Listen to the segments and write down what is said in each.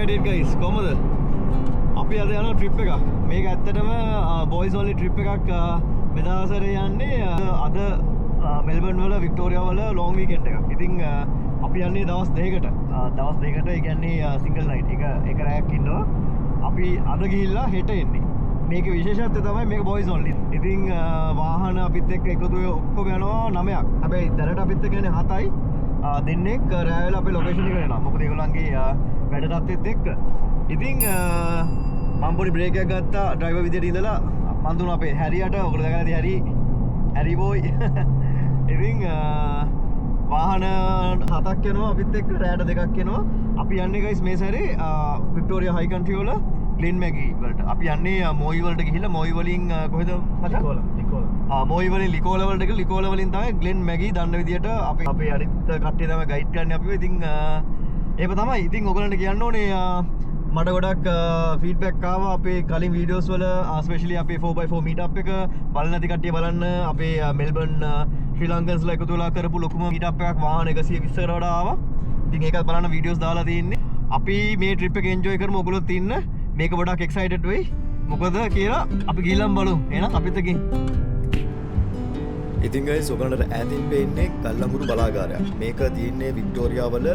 excited guys. කොහමද? අපි අද යන ට්‍රිප් එකක්. මේක ඇත්තටම boys only trip එකක්. මෙදාසරේ යන්නේ අද මෙල්බර්න් වල වික්ටෝරියා වල long weekend එකක්. ඉතින් අපි යන්නේ දවස් දෙකකට. දවස් දෙකකට ඒ කියන්නේ single night. එක රැයක් ඉන්නවා. අපි අද ගිහිල්ලා හෙට එන්නේ. මේක විශේෂත්වය තමයි මේක boys only. ඉතින් වාහන අපිත් එක්ක එකතු ඔක්කොම යනවා 9ක්. හැබැයි දැනට අපිත් එක්ක යන්නේ 7යි. දෙන්නෙක් රෑ වෙලා අපේ ලොකේෂන් එකට එනවා. මොකද ඒගොල්ලන්ගේ වැඩ තත්ත්වෙත් එක්ක. ඉතින් මම පොඩි බ්‍රේක් එකක් ගත්තා ඩ්‍රයිවර් විදියට ඉඳලා මම දුන්නා අපේ හැරියට. ඔයගොල්ලෝ දැකලා ඇති හැරි බෝයි. ඉතින් වාහන 7ක් යනවා අපිත් එක්ක රෑට 2ක් යනවා. අපි යන්නේ guys මේ සැරේ වික්ටෝරියා හයි කන්ට්‍රි වල ග්ලෙන් මැගී වලට. අපි යන්නේ මොයි වලට ගිහිල්ලා මොයි වලින් කොහෙද මචං? ලිකෝලා. මොයි වලින් ලිකෝලා වලට ගිහලා ලිකෝලා වලින් තමයි ග්ලෙන් මැගී දන්න විදියට අපේ අනිත් කට්ටිය තමයි ගයිඩ් කරන්නේ අපිව. ඉතින් ඒක තමයි. ඉතින් ඔයගලන්ට කියන්න ඕනේ මට ගොඩක් ෆීඩ්බැක් ආවා අපේ කලින් වීඩියෝස් වල ස්පෙෂලි අපේ 4x4 මීට් එක බලන්න නැති කට්ටිය බලන්න. අපේ මෙල්බර්න් ශ්‍රී ලංකන්ස්ලා එකතු වෙලා කරපු ලොකුම මීට් එකක් වාහන 120කට වඩා ආවා. ඉතින් ඒකත් බලන්න වීඩියෝස් දාලා තියෙන්නේ. අපි මේ ට්‍රිප් එක එන්ජොයි කරමු. ඔයගොල්ලොත් ඉන්න. මේක ගොඩක් එක්සයිටඩ් වෙයි. මොකද කියලා අපි ගිහලා බලමු. එහෙනම් අපිත් එක්කින්. ඉතින් guys ඔයගලන්ට ඈතින් පේන්නේ ගල්ලඟුරු බලාගාරයක්. මේක තියෙන්නේ වික්ටෝරියා වල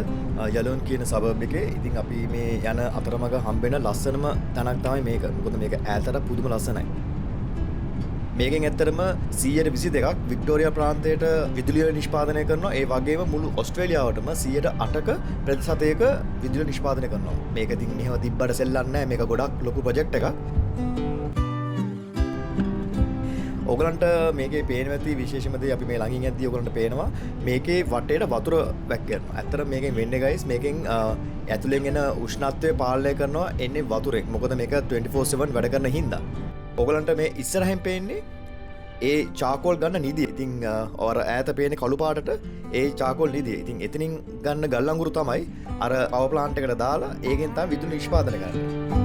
යලෝන් කියන සබර්බ් එකේ. ඉතින් අපි මේ යන අතරමඟ හම්බෙන ලස්සනම තැනක් තමයි මේක. මොකද මේක ඈතට පුදුම ලස්සනයි. මේකෙන් ඇත්තටම 122ක් වික්ටෝරියා ප්‍රාන්තයට විදුලිය නිෂ්පාදනය කරනවා. ඒ වගේම මුළු ඕස්ට්‍රේලියාවටම 108ක ප්‍රතිශතයක විදුලිය නිෂ්පාදනය කරනවා. මේක ඉතින් මෙහෙම තිබ්බට සෙල්ලන්නේ නැහැ. මේක ගොඩක් ලොකු ප්‍රොජෙක්ට් එකක්. ඔයගලන්ට මේකේ පේනවා ඇති විශේෂම දේ අපි මේ ළඟින් යද්දී ඔයගලන්ට පේනවා මේකේ වටේට වතුර වැක්කෙනවා. ඇත්තට මේකෙන් වෙන්නේ guys මේකෙන් ඇතුලෙන් එන උෂ්ණත්වය පාලනය කරනවා එන්නේ වතුරෙන්. මොකද මේක 24/7 වැඩ කරන හින්දා. ඔයගලන්ට මේ ඉස්සරහින් පේන්නේ ඒ චාකෝල් ගන්න නිදිය. ඉතින් ඔර ඈත පේන්නේ කළු පාටට ඒ චාකෝල් නිදිය. ඉතින් එතනින් ගන්න ගල් අඟුරු තමයි අර පවර් ප්ලාන්ට් එකට දාලා ඒකෙන් තමයි විදුලි නිෂ්පාදනය කරන්නේ.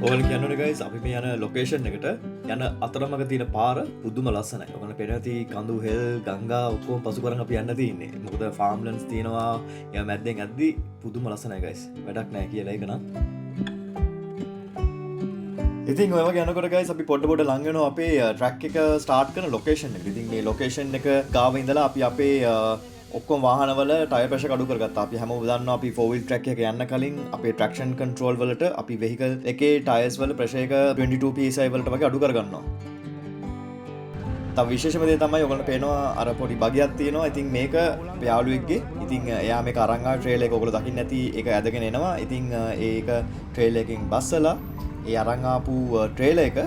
ඔයාලට කියන්න ඕනේ guys අපි මේ යන ලොකේෂන් එකට යන අතරමඟ තියෙන පාර පුදුම ලස්සනයි. ඔයාලට පේනවා ඇති කඳු හෙල් ගංගා ඔක්කොම පසු කරන් අපි යන්න තියෙන්නේ. මොකද ෆාම්ලන්ඩ්ස් තියෙනවා. යා මැද්දෙන් ඇද්දි පුදුම ලස්සනයි guys. වැඩක් නැහැ කියලා ඒක නම්. ඉතින් ඔය වගේ යනකොට guys අපි පොඩ ලඟ වෙනවා අපේ ට්‍රැක් එක ස්ටාර්ට් කරන ලොකේෂන් එකට. ඉතින් මේ ලොකේෂන් එක ගාව ඉඳලා අපි අපේ ඔක්කොම වාහනවල ටයර් ප්‍රෙෂර් අඩු කරගත්තා. අපි හැමෝම දන්නවා අපි 4 wheel track එක යන්න කලින් අපේ traction control වලට අපි vehicle එකේ tyres වල ප්‍රෙෂර් එක 22 psi වලට වගේ අඩු කරගන්නවා. තව විශේෂම දේ තමයි ඔයගොල්ලන්ට පේනවා අර පොඩි බගයක් තියෙනවා. ඉතින් මේක අපේ යාළුවෙක්ගේ. ඉතින් එයා මේක අරන් ආව ට්‍රේල් එක ඔයගොල්ලෝ දකින්න නැති ඒක ඇදගෙන එනවා. ඉතින් ඒක ට්‍රේල් එකකින් බස්සලා ඒ අරන් ආපු ට්‍රේල් එක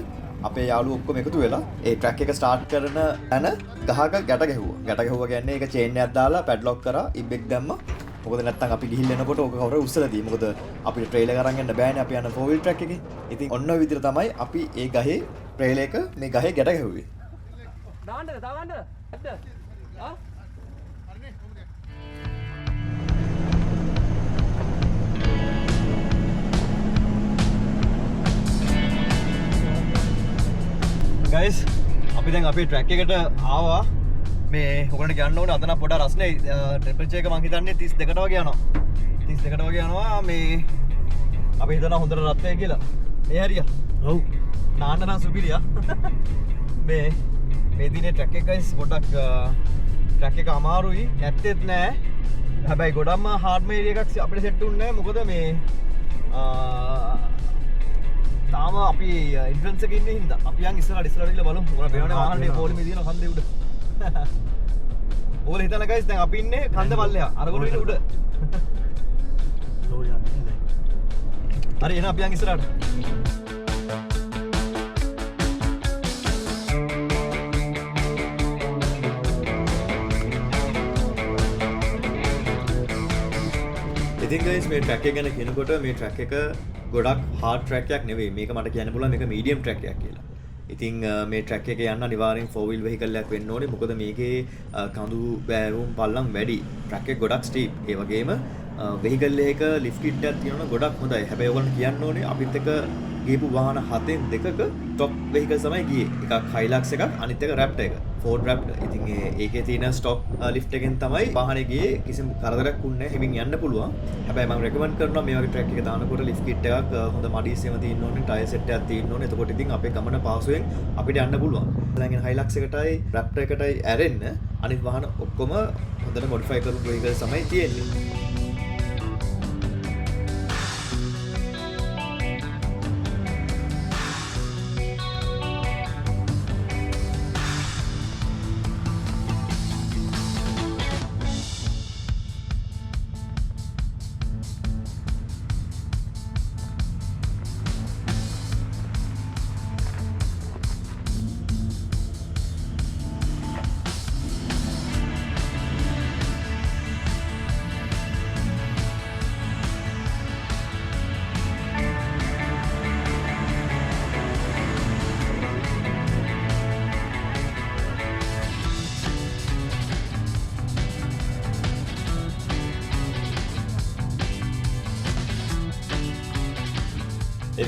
අපේ යාළුවෝ ඔක්කොම එකතු වෙලා ඒ ට්‍රැක් එක ස්ටාර්ට් කරන තැන ගහක ගැට ගැහුවා. ගැට ගැහුවා කියන්නේ ඒක චේන් එකක් දාලා පැඩ්ලොක් කරා ඉබ්බෙක් දැම්මා. මොකද නැත්තම් අපි ගිහින් එනකොට ඕක කවුරු උස්සලා දී. මොකද අපිට ට්‍රේල් එක අරන් යන්න බෑනේ අපි යන 4 wheel track එකේ. ඉතින් ඔන්න ඔය විදිහට තමයි අපි ඒ ගහේ ට්‍රේල් එක මේ ගහේ ගැට ගැහුවේ. දාන්න ඇද්ද? ආ? guys අපි දැන් අපේ ට්‍රැක් එකට ආවා. මේ ඔයගලන්ට කියන්න ඕනේ අතන පොඩ රස්නේ ටෙම්පරේචර් එක මම හිතන්නේ 32කට වගේ යනවා. 32කට වගේ යනවා. මේ අපි හිතනවා හොඳට රත් වෙයි කියලා. මේ හරිය. ඔව්. නාන්න නම් සුපිරියා. මේ දිනේ ට්‍රැක් එක guys පොඩක් ට්‍රැක් එක අමාරුයි. නැත්තේත් නෑ. හැබැයි ගොඩක්ම හાર્ඩ් මේර් එකක් අපිට සෙට් වුන්නේ නෑ. මොකද මේ තාම අපි එන්ට්‍රන්ස් එකේ ඉන්නේ හින්දා අපි යන් ඉස්සරහට ගිහලා බලමු. මොකද වෙනවනේ වාහනේ පොලිමේ දින කන්දේ උඩ. ඕගොල්ලෝ හිතන guys දැන් අපි ඉන්නේ කන්ද පල්ලෙහා. අරගොල්ලෝ ඉන්නේ උඩ. ලෝ යන්නේ දැන්. හරි එහෙනම් අපි යන් ඉස්සරහට. ඉතින් guys මේ ට්‍රැක් එක ගැන කියනකොට මේ ට්‍රැක් එක ගොඩක් හાર્ඩ් ට්‍රැක් එකක් නෙවෙයි. මේක මට කියන්න පුළුවන් මේක මීඩියම් ට්‍රැක් එකක් කියලා. ඉතින් මේ ට්‍රැක් එක යන්න අනිවාර්යෙන් 4 wheel vehicle එකක් වෙන්න ඕනේ. මොකද මේකේ කඳු බෑරුම් පල්ලම් වැඩි. ට්‍රැක් එක ගොඩක් ස්ටීප්. ඒ වගේම වෙහිකල් එක ලිෆ්ට් කිට් එකක් තියෙනවා ගොඩක් හොඳයි. හැබැයි ඔයගොල්ලෝ කියන්න ඕනේ අපිත් එක ගිහපු වාහන 7න් 2ක ටොප් වෙහිකල් තමයි ගියේ. එකක් Hilux එකක් අනිත් එක Raptor එක. Ford Raptor. ඉතින් ඒකේ තියෙන ස්ටොක් ලිෆ්ට් එකෙන් තමයි වාහනේ ගියේ. කිසිම කරදරයක් වුණේ නැහැ. හිමින් යන්න පුළුවන්. හැබැයි මම රෙකමන්ඩ් කරනවා මේ වගේ ට්‍රැක් එක දානකොට ලිෆ්ට් කිට් එකක් හොඳ මඩීසියම තියෙන්න ඕනේ. ටයර් සෙට් එකක් තියෙන්න ඕනේ. එතකොට ඉතින් අපේ ගමන පහසුවෙන් අපිට යන්න පුළුවන්. දැන් Hilux එකටයි Raptor එකටයි ඇරෙන්න අනිත් වාහන ඔක්කොම හොඳට මොඩිෆයි කරපු වෙහිකල් තමයි තියෙන්නේ.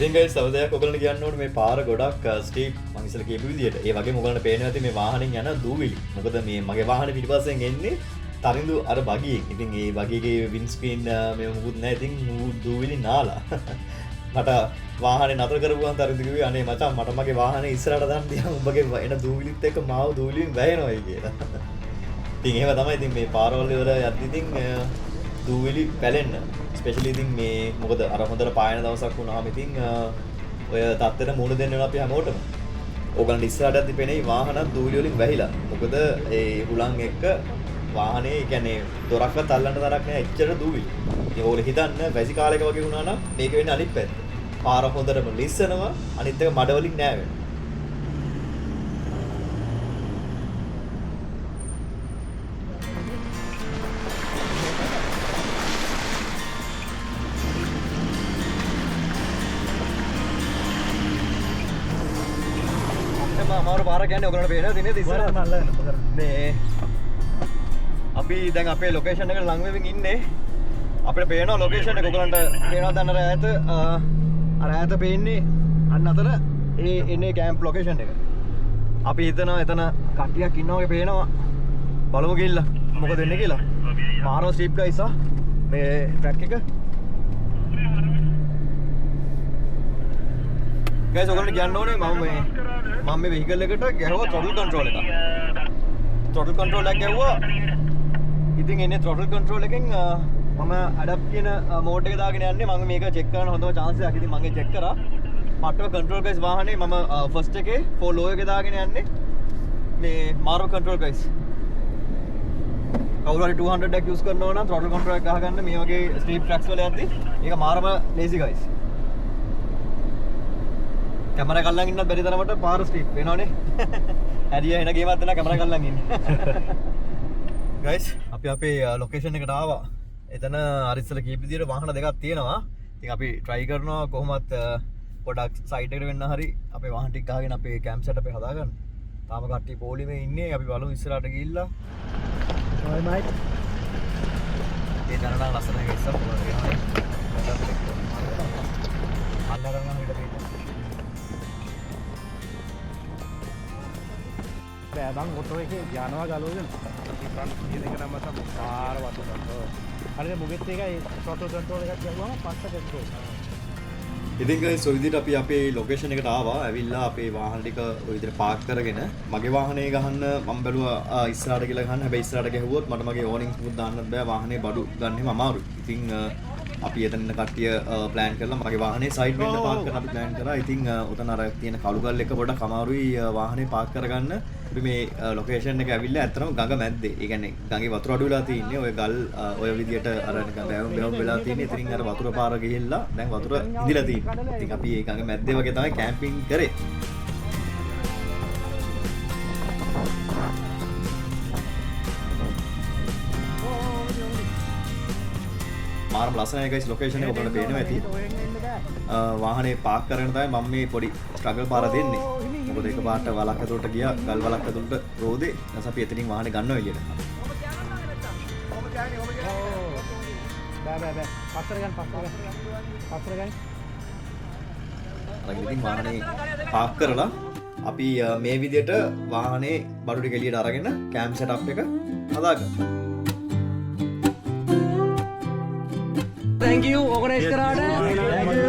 ඉතින් guys සවදයක් ඔයගොල්ලන්ට කියන්න ඕනේ මේ පාර ගොඩක් ස්ටීප් මම ඉස්සෙල්ලා කියපු විදියට. ඒ වගේම ඔයගොල්ලන්ට පේනවා ඇති මේ වාහනෙන් යන දූවිලි. මොකද මේ මගේ වාහනේ පිටිපස්සෙන් එන්නේ තරිඳු අර බගියෙන්. ඉතින් ඒ බගියගේ වින් ස්ක්‍රීන් මේ මුකුත් නැහැ. ඉතින් දූවිලි නාලා. මට වාහනේ නතර කරපුවාම තරිඳු කිව්වේ අනේ මචං මට මගේ වාහනේ ඉස්සරහට දාන්න දිහා උඹගේ එන දූවිලිත් එක්ක මාව දූවිලියෙන් වැහෙනවායි කියලා. ඉතින් එහෙම තමයි ඉතින් මේ පාරවල් වල යද්දි ඉතින් දූවිලි පැලෙන්න ස්පෙෂලි ඉතින් මේ මොකද අර හොඳට පායන දවසක් වුණාම ඉතින් ඔය තත්ත්වෙට මුහුණ දෙන්න වෙනවා අපි හැමෝටම. ඕගලන්ට ඉස්සරහට යද්දි පේන්නේ වාහනත් දූවිලි වලින් වැහිලා. මොකද ඒ හුලං එක්ක වාහනේ කියන්නේ දොරක්වත් අල්ලන්න තරක් නෑ එච්චර දූවිලි. ඉතින් ඕගොල්ලෝ හිතන්න වැසි කාලයක වගේ වුණා නම් මේක වෙන්නේ අනිත් පැත්ත. පාර හොඳටම ලිස්සනවා අනිත් එක මඩ වලින් නෑ වෙන්නේ. අමාරු පාර කියන්නේ ඔයගොල්ලන්ට පේනවා දිනේ ඉස්සරහට මේ අපි දැන් අපේ ලොකේෂන් එකට ලඟ වෙමින් ඉන්නේ. අපිට පේනවා ලොකේෂන් එක ඔයගොල්ලන්ට පේනවා දැන් අර ඈත පේන්නේ අන්න අතර ඒ එන්නේ කැම්ප් ලොකේෂන් එක. අපි හිතනවා එතන කට්ටියක් ඉන්නවා වගේ පේනවා. බලමු ගිහිල්ලා මොකද වෙන්නේ කියලා. මාරෝ ස්ටීප් ගයිස් මේ ට්‍රැක් එක. ගයිස් ඔයගොල්ලන්ට කියන්න ඕනේ මම මේ වෙහිකල් එකට ගැහුවා throttle control එක. throttle control එක ගැහුවා. ඉතින් එන්නේ throttle control එකෙන් මම adapt කියන mode එක දාගෙන යන්නේ. මම මේක check කරන්න හොඳම chance එකක්. ඉතින් මම ඒක check කරා. පට්ටව control guys වාහනේ මම first එකේ for low එකේ දාගෙන යන්නේ. මේ මාරු control guys. කවුරු හරි 200 එකක් use කරනවා නම් throttle control එක ගහගන්න මේ වගේ steep tracks වල යද්දි ඒක මාරම lazy guys. කැමරා කල්ලන් ඉන්නත් බැරි තරමට පාර ස්ටීප් වෙනවනේ. හැදියා එන ගේමක් දෙනා කැමරා කල්ලන් ඉන්නේ. ගයිස් අපි අපේ ලොකේෂන් එකට ආවා. එතන අර ඉස්සෙල්ලා කීප විදියට වාහන දෙකක් තියෙනවා. ඉතින් අපි try කරනවා කොහොමත් පොඩක් සයිඩ් එකට වෙන්න හරි අපේ වාහන ටික ගහගෙන අපේ කැම්ප් සෙට් අපේ හදාගන්න. තාම කට්ටිය පොලිමේ ඉන්නේ. අපි බලමු ඉස්සරහට ගිහිල්ලා. ඔය මයිට්. ඒ දරණ ලස්සනයි ගයිස් අපෝ. අල්ලගන්න හිට තියෙනවා. බෑබං ඔටෝ එකේ යනවා ගලවගෙන ෆ්‍රන්ට් ගියර එක නම් මත පාර වතු ගන්නවා. හරිද මුගෙත් එකයි ටොටල් කන්ට්‍රෝල් එකක් ගියවම පස්ස කන්ට්‍රෝල්. ඉතින් guys ඔය විදිහට අපි අපේ ලොකේෂන් එකට ආවා. ඇවිල්ලා අපේ වාහන ටික ඔය විදිහට පාක් කරගෙන මගේ වාහනේ ගහන්න මම බැලුවා ඉස්සරහට කියලා ගහන්න. හැබැයි ඉස්සරහට ගහුවොත් මට මගේ ඕනින්ග්ස් මුත් දාන්නත් බෑ. වාහනේ බඩු ගන්නෙම අමාරුයි. ඉතින් අපි එතන ඉන්න කට්ටිය ප්ලෑන් කරලා මගේ වාහනේ සයිඩ් වෙන්න පාක් කරන්න අපි ප්ලෑන් කරා. ඉතින් උතන අර තියෙන කළුගල් එක පොඩක් අමාරුයි වාහනේ පාක් කරගන්න. අපි මේ ලොකේෂන් එක ඇවිල්ලා ඇත්තටම ගඟ මැද්දේ. ඒ කියන්නේ ගඟේ වතුර අඩු වෙලා තියෙන්නේ. ඔය ගල් ඔය විදියට අර නිකන් බැවුම් වෙලා තියෙන්නේ. ඉතින් අර වතුර පාර ගිහිල්ලා දැන් වතුර ඉඳිලා තියෙන්නේ. ඉතින් අපි මේ ගඟ මැද්දේ වගේ තමයි කැම්පින් කරේ. මාරම ලස්සනයි guys ලොකේෂන් එක ඔයාලට පේනවා ඇති. වාහනේ පාක් කරගෙන තමයි මම මේ පොඩි ස්ට්‍රගල් පාර දෙන්නේ. මොකද එක පාට වලක් ඇතුළට ගියා ගල් වලක් ඇතුළට රෝදේ. ඊට අපි එතනින් වාහනේ ගන්නවා එළියට. බෑ පස්සට ගන්න ඉතින් වාහනේ පාක් කරලා අපි මේ විදියට වාහනේ බඩු ටික එළියට අරගෙන කැම් සෙටප් එක හදාගන්නවා. Thank you organize කරාට. Thank you.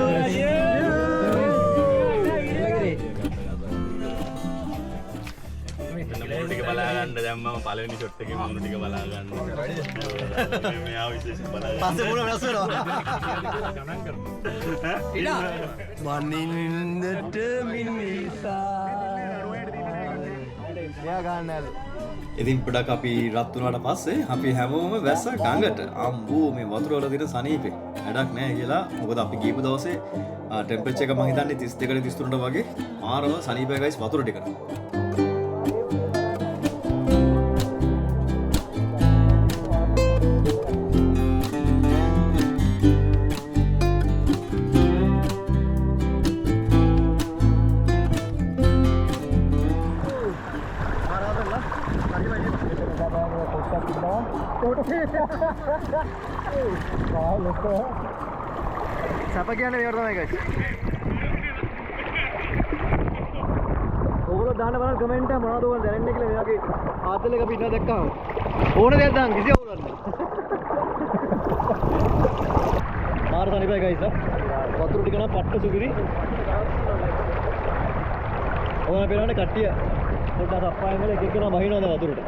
මොන ටික බලා ගන්න දැම්මම පළවෙනි ෂොට් එකේ මොන ටික බලා ගන්න. මෙයා විශේෂ බලා ගන්න. පස්සේ මොන වෙනස් වෙනවා. ගණන් කරනවා. මනින්නට මිනිසා. මෙයා ගන්න ඉතින් පොඩක් අපි රත් වුණාට පස්සේ අපි හැමෝම වැස්ස ගඟට. අම්බෝ මේ වතුර වල දින සනීපේ. වැඩක් නැහැ කියලා. මොකද අපි ගිහපු දවසේ ටෙම්පරේචර් එක මම හිතන්නේ 32ට 33ට වගේ මාරම සනීපයි ගයිස් වතුර ටිකට. සැප කියන්නේ මේකට තමයි guys. ඔයගොල්ලෝ දාන්න බලන්න කමෙන්ට් එක මොනවද ඔයගොල්ලෝ දැනන්නේ කියලා මෙයාගේ ආතල් එක අපි ඉන්න දැක්කම ඕන දෙයක් දාන්න කිසි අවුලක් නැහැ. මාර තනිපයි guys. වතුර ටික නම් පට්ට සුගිරි. ඕන පෙරවන්නේ කට්ටිය පොඩ්ඩක් අප්පායෙන් වල එක එක කෙනා වහිනවද වතුරට.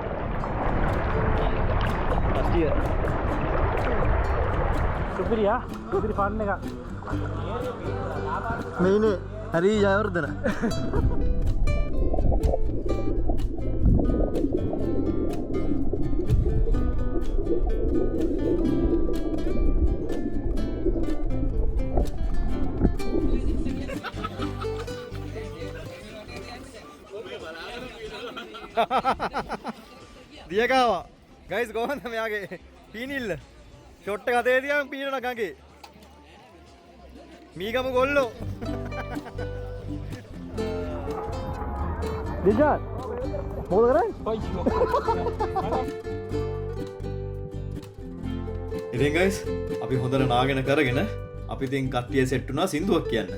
කට්ටිය සුපිරි ෆන් එක. මේනේ හරි ජයවර්ධන. දියකාවා ගයිස් කොහොමද මෙයාගේ පීනිල්ල ෂොට් එක අතේ තියන් පීනන ගඟේ මීගම ගොල්ලෝ දිජාන් මොකද කරන්නේ ඉතින් ගයිස් අපි හොඳට නාගෙන කරගෙන අපි ඉතින් කට්ටිය සෙට් වුණා සින්දුවක් කියන්න.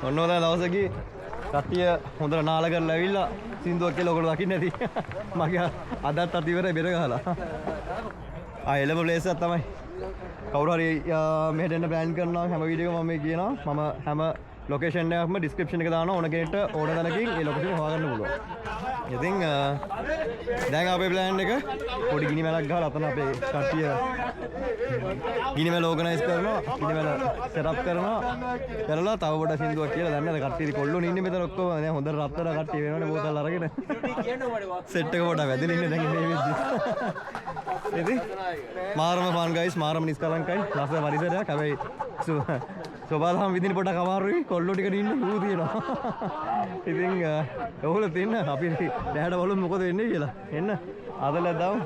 ඔන්න ඔය දවසකි කට්ටිය හොඳට නාල කරලා ඇවිල්ලා සින්දුවක් කියලා ඔයගොල්ලෝ දකින්න ඇති. මගේ අදත් අතිවරේ බෙර ගහලා. එළඹ ප්ලේස් එකක් තමයි. කවුරු හරි මෙහෙට එන්න ප්ලෑන් කරනවා හැම වීඩියෝ එකම මම මේ කියනවා. මම හැම ලොකේෂන් එකක්ම ඩිස්ක්‍රිප්ෂන් එක දානවා. ඕන කෙනෙක්ට ඕන තැනකින් ඒ ලොකේෂන් එක හොයාගන්න පුළුවන්. ඉතින් දැන් අපේ ප්ලෑන් එක පොඩි ගිනි මැලක් ගහලා අතන අපේ කට්ටිය ගිනි මැල ඕගනයිස් කරනවා. ගිනි මැල සෙටප් කරනවා. කරලා තව පොඩ සින්දුවක් කියලා දැන් නේද කට්ටිය කොල්ලෝනේ ඉන්නේ මෙතන ඔක්කොම. දැන් හොඳට රත්තර කට්ටිය වෙනවනේ බෝතල් අරගෙන. සෙට් එක පොඩ වැදලා ඉන්නේ දැන් මේ වෙද්දි. ඉතින් මාරම ෆන් ගයිස් මාරම නිස්කලංකයි. ලස්ස පරිසරයක්. හැබැයි සෝබාලහම විදින පොඩක් අමාරුයි. කොල්ලෝ ටික ඉන්නේ ඌ තියෙනවා. ඉතින් ඔයගොල්ලෝ තින්න අපි දැහැට බලමු මොකද වෙන්නේ කියලා. එන්න අදලා දාමු.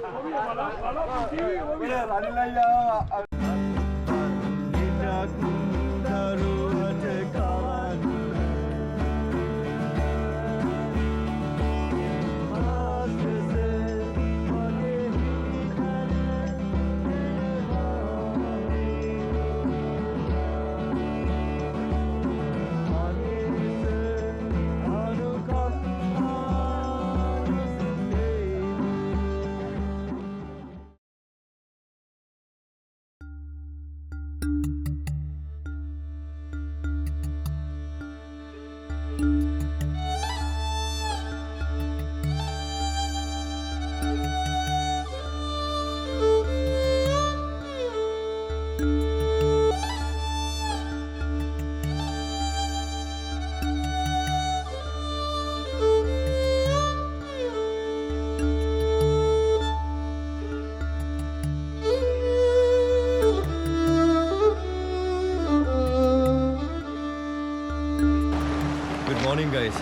morning guys.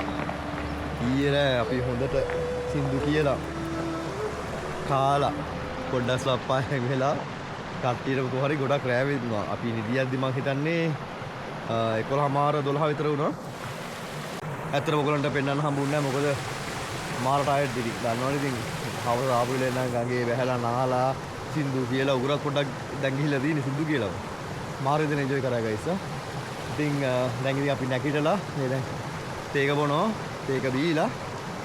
ඊයේ අපි හොඳට සින්දු කියලා කාලා පොඩ්ඩක් ස්ලප්පායක් වෙලා කට්ටියට කොහරි ගොඩක් රෑ වෙනවා. අපි නිදියද්දි මම හිතන්නේ 11:00 12 විතර වුණා. ඇත්තටම ඔයගලන්ට පෙන්වන්න හම්බුන්නේ නැහැ. මොකද මාර ටයර්ඩ් ඉතින්. දන්නවනේ ඉතින් හවස ආපු වෙලේ නම් ගඟේ වැහලා නාලා සින්දු කියලා උගුරක් පොඩ්ඩක් දැන් ගිහිල්ලා තියෙන සින්දු කියලා. මාර ඉතින් එන්ජොයි කරා guys. ඉතින් දැන් ඉතින් අපි නැගිටලා මේ දැන් තේක බොනවා. තේක බීලා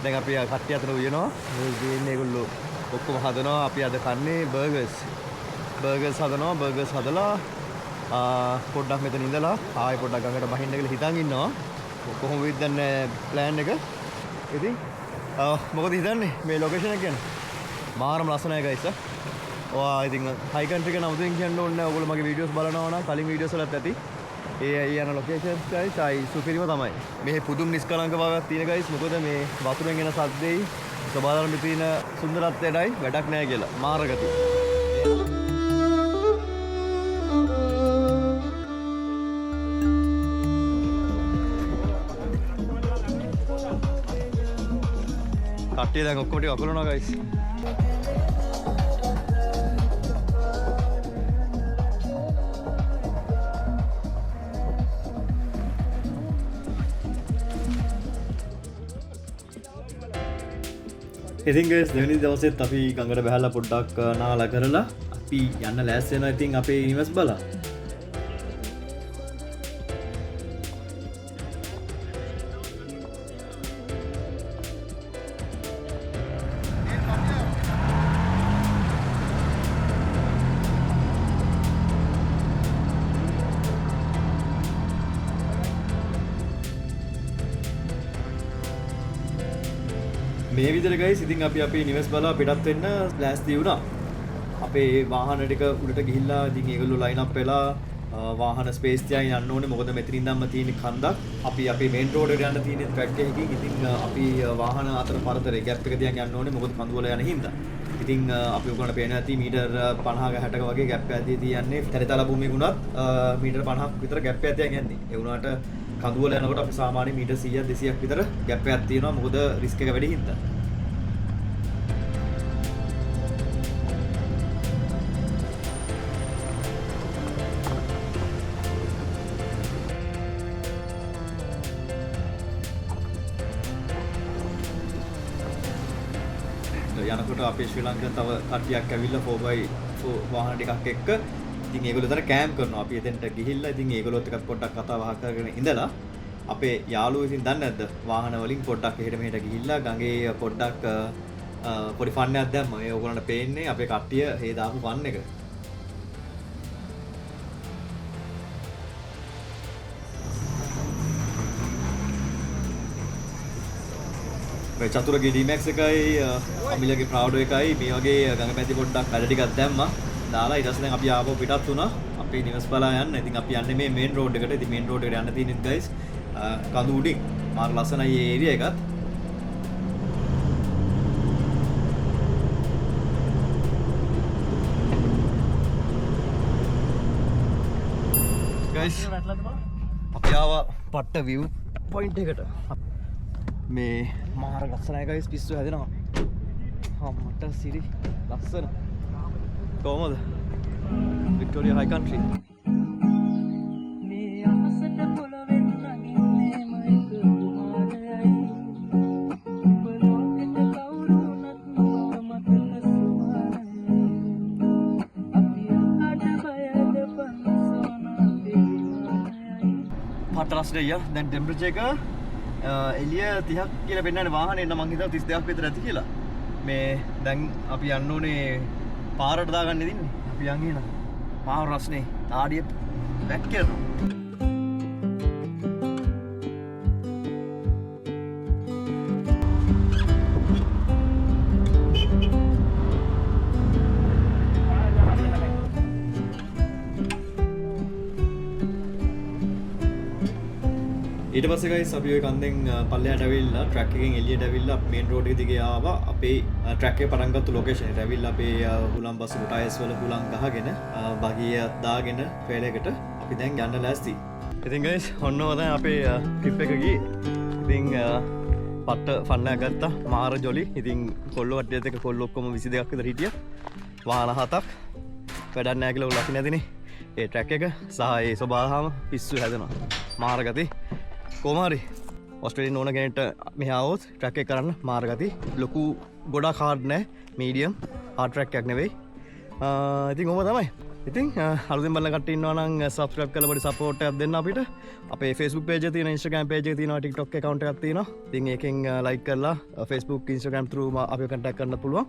දැන් අපි කට්ටිය අතර උයනවා. මේ ගේන්නේ ඒගොල්ලෝ ඔක්කොම හදනවා. අපි අද කන්නේ බර්ගර්ස් හදනවා. බර්ගර්ස් හදලා පොඩ්ඩක් මෙතන ඉඳලා ආයෙ පොඩ්ඩක් ගඟට බහින්න කියලා හිතන් ඉන්නවා. කොහොම වෙයිද දන්නේ ප්ලෑන් එක. ඉතින් මොකද හිතන්නේ මේ ලොකේෂන් එක ගැන? මාරම ලස්සනයි guys. ඔයා ඉතින් හයි කන්ට්‍රි එක නම් උදෙන් කියන්න ඕනේ නැහැ. ඔයගොල්ලෝ මගේ වීඩියෝස් බලනවා නම් කලින් වීඩියෝස් වලත් ඇති. ඒ යන ලොකේෂන්ස් guys ආයි සුපිරිම තමයි. මේ පුදුම නිස්කලංක භාවයක් තියෙන guys. මොකද මේ වතුරෙන් එන සද්දෙයි සබාධර්මයේ තියෙන සුන්දරත්වයටයි වැඩක් නැහැ කියලා. මාර ගතිය. කට්ටිය දැන් ඔක්කොම ටික අකුලනවා guys. ඉතින් guys දෙවෙනි දවසෙත් අපි ගඟට බහලා පොඩ්ඩක් නාලා කරලා අපි යන්න ලෑස්ති වෙනවා. ඉතින් අපේ ඉනිවස් බලන්න. මේ විදිහට guys ඉතින් අපි අපේ නිවෙස් බලා පිටත් වෙන්න ලෑස්ති වුණා. අපේ වාහන ටික උඩට ගිහිල්ලා ඉතින් ඒගොල්ලෝ ලයින් අප් වෙලා වාහන ස්පේස් තියාගෙන යන්න ඕනේ. මොකද මෙතනින් ඉඳන්ම තියෙන කන්දක්. අපි අපේ මේන් රෝඩ් එකට යන්න තියෙන ට්‍රැක් එකකින් ඉතින් අපි වාහන අතර පරතරේ ગેප් එක තියන් යන්න ඕනේ. මොකද කඳු වල යන හින්දා. ඉතින් අපි උගලට පේනවා ඇති මීටර් 50ක 60ක වගේ ગેප් එකක් තියන්නේ. තරතල භූමියකුණත් මීටර් 50ක් විතර ගෑප් එකක් තියන් යන්නේ. ඒ වුණාට කඳු වල යනකොට අපි සාමාන්‍ය මීටර් 100ක් 200ක් විතර ગેප් එකක් තියෙනවා. මොකද රිස්ක් එක වැඩි හින්දා. යනකොට අපේ ශ්‍රී ලංකන් තව කට්ටියක් ඇවිල්ලා 4x4 වාහන ටිකක් එක්ක ඉතින් ඒගොල්ලෝ එතන කැම්ප් කරනවා. අපි එතෙන්ට ගිහිල්ලා ඉතින් ඒගොල්ලොත් එක්ක පොඩ්ඩක් කතා බහ කරගෙන ඉඳලා අපේ යාළුවෝ ඉතින් දන්නේ නැද්ද වාහන වලින් පොඩ්ඩක් එහෙට මෙහෙට ගිහිල්ලා ගඟේ පොඩ්ඩක් පොඩි ෆන් එකක් දැම්මා. මේ ඕගොල්ලන්ට පේන්නේ අපේ කට්ටිය හේ දාපු ෆන් එක. මේ චතුරගේ D-Max එකයි අමිලගේ ප්‍රවුඩ් එකයි මේ වගේ ගඟ පැති පොඩ්ඩක් වැඩ ටිකක් දැම්මා. දාලා ඊට පස්සේ දැන් අපි ආපහු පිටත් වුණා. අපේ නිවස් බලා යන්න. ඉතින් අපි යන්නේ මේ මේන් රෝඩ් එකට. ඉතින් මේන් රෝඩ් එකට යන්න තියෙන්නේ guys කඳු උඩින්. මාර ලස්සනයි මේ ඒරියා එකත්. guys අපි ආවා පට්ට view point එකට. මේ මාර ලස්සනයි guys පිස්සු හැදෙනවා. මට සිරි ලස්සන. කොහමද? Victoria High Country. පටලස්ට ය දැන් ටෙම්පරේචර් එක එළිය 30ක් කියලා පෙන්නන්නේ වාහනේ නම් මං හිතුවා 32ක් විතර ඇති කියලා. මේ දැන් අපි යන්න ඕනේ පාරට දාගන්න ඉදින්නේ. අපි යන් එන මාව රස්නේ ආඩිය බැක් කරනවා. ඊට පස්සේ guys අපි ওই කන්දෙන් පල්ලෙහාට ඇවිල්ලා ට්‍රැක් එකෙන් එළියට ඇවිල්ලා මේන් රෝඩ් එක දිගේ ආවා. අපේ ට්‍රැක් එක පටන් ගත්ත ලොකේෂන් එකට ඇවිල්ලා අපේ හුලම් බස් ටයර්ස් වල හුලම් ගහගෙන බගිය දාගෙන ට්‍රේල් එකට අපි දැන් යන්න ලෑස්ති. ඉතින් guys ඔන්නව දැන් අපේ ට්‍රිප් එක ගියේ. ඉතින් පට්ට ෆන් එකක් ගත්තා. මාර ජොලි. ඉතින් කොල්ලෝ වට්ටියත් එක්ක කොල්ලෝ ඔක්කොම 22ක් විතර හිටියා. වාහන 7ක් වැඩක් නැහැ කියලා උලක් නැතිනේ. ඒ ට්‍රැක් එක සහ ඒ ස්වභාවම පිස්සු හැදෙනවා. මාර ගති. කොමාරි ඔස්ට්‍රේලියානු ඕන කෙනෙක්ට මෙහා આવොත් ට්‍රැක් එක කරන්න මාර ගති. ලොකු ගොඩක් හાર્ඩ් නැහැ. මීඩියම් හાર્ඩ් ට්‍රැක් එකක් නෙවෙයි. ඉතින් ඕම තමයි. ඉතින් අලුතෙන් බලන කට්ටිය ඉන්නවා නම් subscribe කරලා පොඩි support එකක් දෙන්න අපිට. අපේ Facebook page එක තියෙනවා, Instagram page එක තියෙනවා, TikTok account එකක් තියෙනවා. ඉතින් ඒකෙන් like කරලා Facebook Instagram through අපිව contact කරන්න පුළුවන්.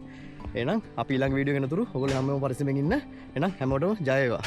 එහෙනම් අපි ඊළඟ වීඩියෝ එකන තුරු ඔයගොල්ලෝ හැමෝම පරිස්සමෙන් ඉන්න. එහෙනම් හැමෝටම ජය වේවා.